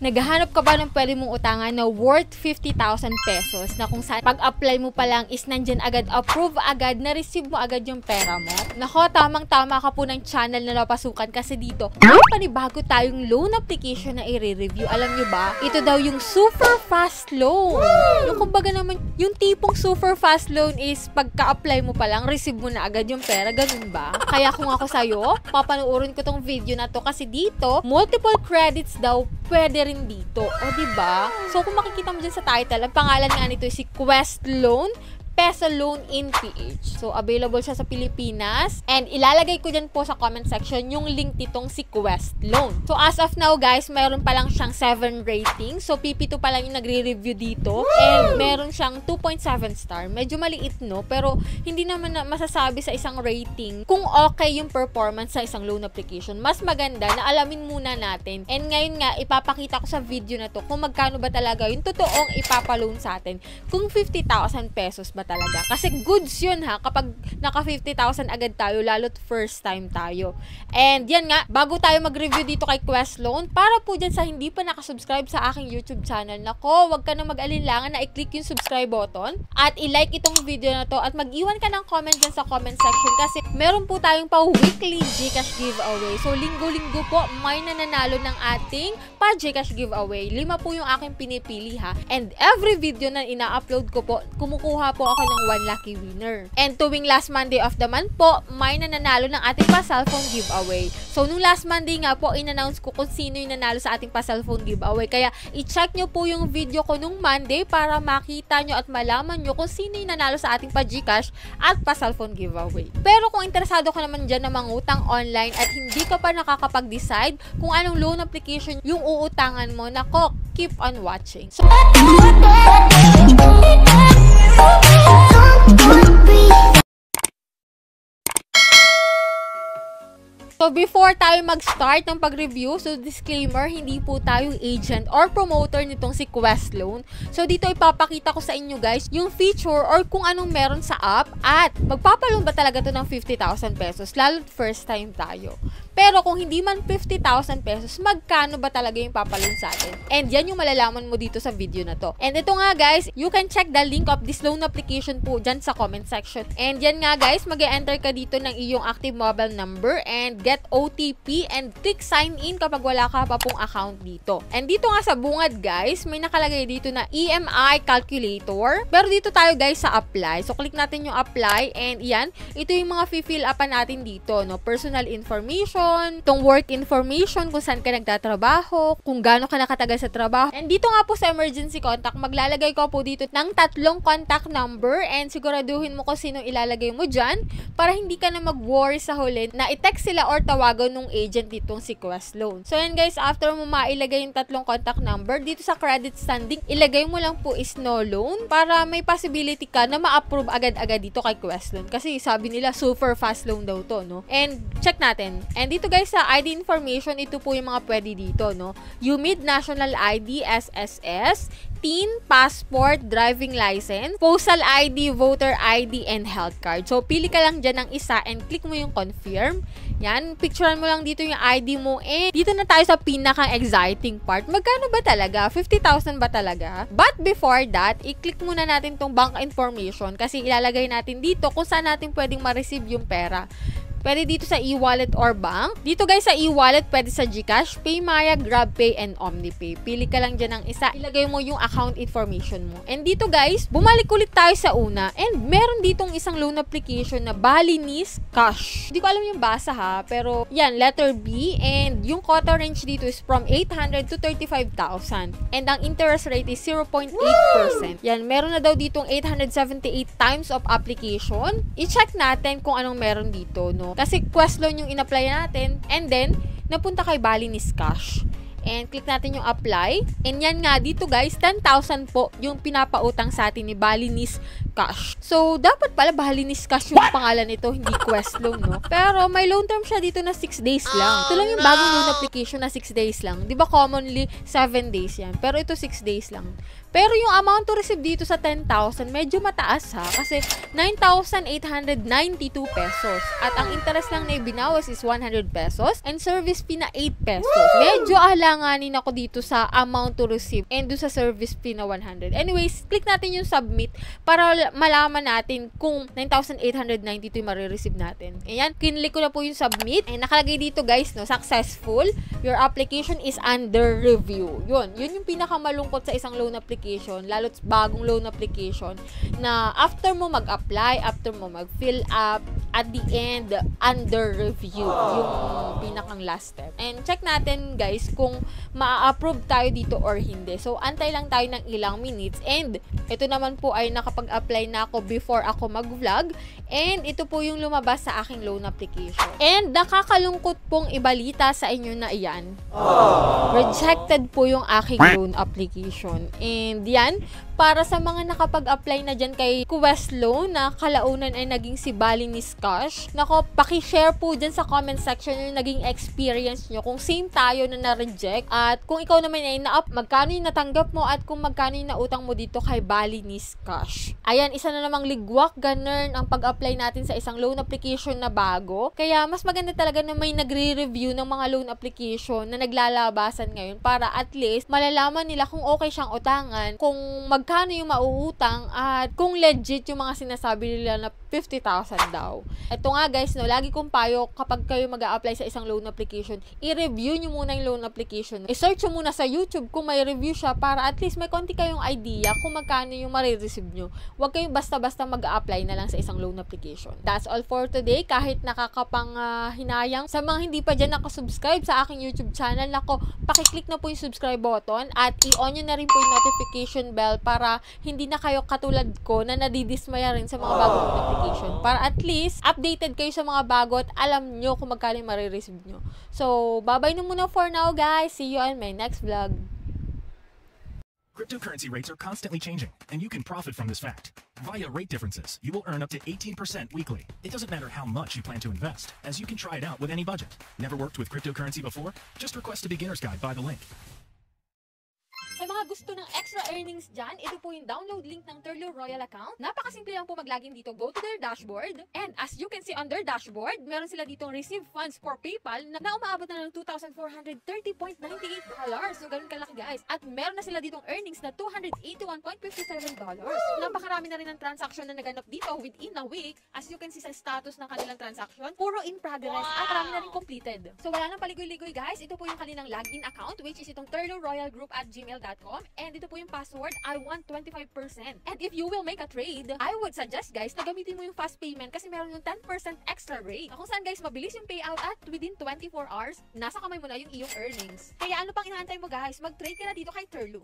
Naghahanap ka ba ng pwede mong utangan na worth 50,000 pesos na kung saan pag-apply mo pa lang is nandyan agad, approve agad, na-receive mo agad yung pera mo? Nako, tamang-tama ka po ng channel na napasukan kasi dito, panibago tayong loan application na i-review. Alam nyo ba? Ito daw yung super fast loan. Yung kumbaga naman, yung tipong super fast loan is pagka-apply mo pa lang, receive mo na agad yung pera. Ganun ba? Kaya kung ako sa'yo, papanoorin ko tong video na to kasi dito, multiple credits daw pwede rin dito. O, diba? So, kung makikita mo dyan sa title, ang pangalan nga nito si Quest Loan, Peso Loan in PH. So, available siya sa Pilipinas. And ilalagay ko dyan po sa comment section yung link nitong si Quest Loan. So, as of now, guys, meron pa lang siyang 7 rating. So, PP2 pa lang yung nagre-review dito. And meron siyang 2.7 star. Medyo maliit, no? Pero, hindi naman na masasabi sa isang rating kung okay yung performance sa isang loan application. Mas maganda na alamin muna natin. And ngayon nga, ipapakita ko sa video na to kung magkano ba talaga yung totoong ipapaloan sa atin. Kung 50,000 pesos ba talaga. Kasi goods yun ha, kapag naka 50,000 agad tayo, lalo't first time tayo. And yan nga, bago tayo mag-review dito kay Quest Loan, para po dyan sa hindi pa nakasubscribe sa aking YouTube channel, nako, wag ka na mag-alinlangan na i-click yung subscribe button at i-like itong video na to at mag-iwan ka ng comment dyan sa comment section kasi meron po tayong pa-weekly Gcash giveaway. So, linggo-linggo po, may nananalo ng ating pa-Gcash giveaway. 5 po yung aking pinipili ha. And every video na ina-upload ko po, kumukuha po ako ng 1 lucky winner. And tuwing last Monday of the month po, may nananalo ng ating pa-cellphone giveaway. So, nung last Monday nga po, in-announce ko kung sino yung nanalo sa ating pa-cellphone giveaway. Kaya, i-check nyo po yung video ko nung Monday para makita nyo at malaman nyo kung sino yung nanalo sa ating pa-Gcash at pa-cellphone giveaway. Pero kung interesado ka naman dyan na mangutang online at hindi ka pa nakakapag-decide kung anong loan application yung uutangan mo, nako, keep on watching. So, before tayo mag-start ng pag-review, so disclaimer, hindi po tayo agent or promoter nitong si Quest Loan. So, dito ipapakita ko sa inyo guys yung feature or kung anong meron sa app at magpapaloan ba talaga to ng 50,000 pesos, lalo't first time tayo. Pero kung hindi man 50,000 pesos, magkano ba talaga yung papaloan sa atin? And yan yung malalaman mo dito sa video na to. And ito nga guys, you can check the link of this loan application po dyan sa comment section. And yan nga guys, mag-e-enter ka dito ng iyong active mobile number and get OTP and click sign in kapag wala ka pa pong account dito. And dito nga sa bungad guys, may nakalagay dito na EMI calculator. Pero dito tayo guys sa apply. So click natin yung apply and yan, ito yung mga fill upan natin dito, no? Personal information, tong work information, kung saan ka nagtatrabaho, kung gaano ka nakatagal sa trabaho. And dito nga po sa emergency contact, maglalagay ko po dito ng 3 contact number and siguraduhin mo kung sino ilalagay mo dyan para hindi ka na mag-worry sa huli na i-text sila or tawagan nung agent ditong si Quest Loan. So yan guys, after mo mailagay yung 3 contact number, dito sa credit standing, ilagay mo lang po is no loan para may possibility ka na ma-approve agad-agad dito kay Quest Loan. Kasi sabi nila super fast loan daw to, no? And check natin. And dito guys sa ID information, ito po yung mga pwede dito, no? UMID, National ID, SSS, TIN, passport, driving license, postal ID, voter ID, and health card. So, pili ka lang dyan ng isa and click mo yung confirm. Yan, picturean mo lang dito yung ID mo. And dito na tayo sa pinaka-exciting part. Magkano ba talaga? 50,000 ba talaga? But before that, i-click muna natin tong bank information kasi ilalagay natin dito kung saan natin pwedeng ma-receive yung pera. Pwede dito sa e-wallet or bank. Dito guys sa e-wallet, pwede sa GCash, PayMaya, GrabPay, and OmniPay. Pili ka lang dyan ng isa. Ilagay mo yung account information mo. And dito guys, bumalik ulit tayo sa una. And meron ditong isang loan application na Balinese Cash. Hindi ko alam yung basa ha, pero yan, letter B. And yung quota range dito is from 800 to 35,000. And ang interest rate is 0.8%. Yan, meron na daw ditong 878 times of application. I-check natin kung anong meron dito, no? Kasi Quest Loan yung in-apply natin and then napunta kay Balinese Cash. And click natin yung apply. And yan nga dito guys, 10,000 po yung pinapautang sa atin ni Balinese Cash. So, dapat pala Balinis Cash yung pangalan nito, hindi Quest Loan, no? Pero may loan term siya dito na 6 days lang. Ito lang yung bagong loan application na 6 days lang. Di ba commonly 7 days yan? Pero ito 6 days lang. Pero yung amount to receive dito sa 10,000, medyo mataas ha. Kasi 9,892 pesos. At ang interest lang na ibinawas is 100 pesos. And service fee na 8 pesos. Medyo alanganin ako dito sa amount to receive and do sa service fee na 100. Anyways, click natin yung submit para malaman natin kung 9,892 yung marireceive natin. Ayan, kinlik ko na po yung submit. And nakalagay dito guys, no, successful. Your application is under review. Yun yung pinakamalungkot sa isang loan application, lalo't bagong loan application, na after mo mag-apply, after mo mag-fill up, at the end, under review. Yung pinakang last step. And check natin guys kung ma-approve tayo dito or hindi. So, antay lang tayo ng ilang minutes. And ito naman po ay nakapag-apply na ako before ako mag-vlog. And ito po yung lumabas sa aking loan application. And nakakalungkot pong ibalita sa inyo na iyan. Rejected po yung aking loan application. And yan, para sa mga nakapag-apply na dyan kay Quest Loan na kalaunan ay naging si Balinis Cash, nako, pakishare po dyan sa comment section yung naging experience nyo. Kung same tayo na na-reject at kung ikaw naman ay magkano yung natanggap mo at kung magkano yung nautang mo dito kay Balinis Cash. Ayan, isa na namang ligwak, ganun ang pag-apply natin sa isang loan application na bago. Kaya mas maganda talaga na may nagre-review ng mga loan application na naglalabasan ngayon para at least malalaman nila kung okay siyang utangan, kung magkano yung mauutang at kung legit yung mga sinasabi nila na 50,000 daw. Ito nga guys, no, lagi kong payo kapag kayo mag-a-apply sa isang loan application, i-review nyo muna yung loan application. I-search nyo muna sa YouTube kung may review siya para at least may konti kayong idea kung magkano yung marireceive nyo. Huwag kayong basta-basta mag-a-apply na lang sa isang loan application. That's all for today. Kahit nakakapang hinayang sa mga hindi pa dyan nakasubscribe sa aking YouTube channel, nako, pakiclick na po yung subscribe button at i-on nyo na rin po yung notification bell para hindi na kayo katulad ko na nadidismaya rin sa mga bagong notification. Para at least updated kayo sa mga bago at alam nyo kung magkano yung marireceive nyo. So, bye-bye na muna for now guys. See you on my next vlog. Cryptocurrency rates are constantly changing, and you can profit from this fact. Via rate differences, you will earn up to 18% weekly. It doesn't matter how much you plan to invest, as you can try it out with any budget. Never worked with cryptocurrency before? Just request a beginner's guide by the link. Sa mga gusto ng extra earnings dyan, ito po yung download link ng Turlo Royal account. Napakasimple lang po mag-login dito. Go to their dashboard. And as you can see on their dashboard, meron sila ditong receive funds for PayPal na umaabot na ng $2,430.98. So, ganun kalaki guys. At meron na sila ditong earnings na $281.57. Napakarami na rin ng transaction na naganap dito within a week. As you can see sa status ng kanilang transaction, puro in progress at marami na rin completed. So, wala nang paligoy-ligoy guys. Ito po yung kanilang login account, which is itong turloroyalgroup@gmail.com. And ito po yung password, I want 25%. And if you will make a trade, I would suggest guys na gamitin mo yung fast payment kasi meron yung 10% extra rate. Kung saan guys, mabilis yung payout at within 24 hours, nasa kamay mo na yung iyong earnings. Kaya ano pang inaantay mo guys? Mag-trade ka na dito kay Turlo.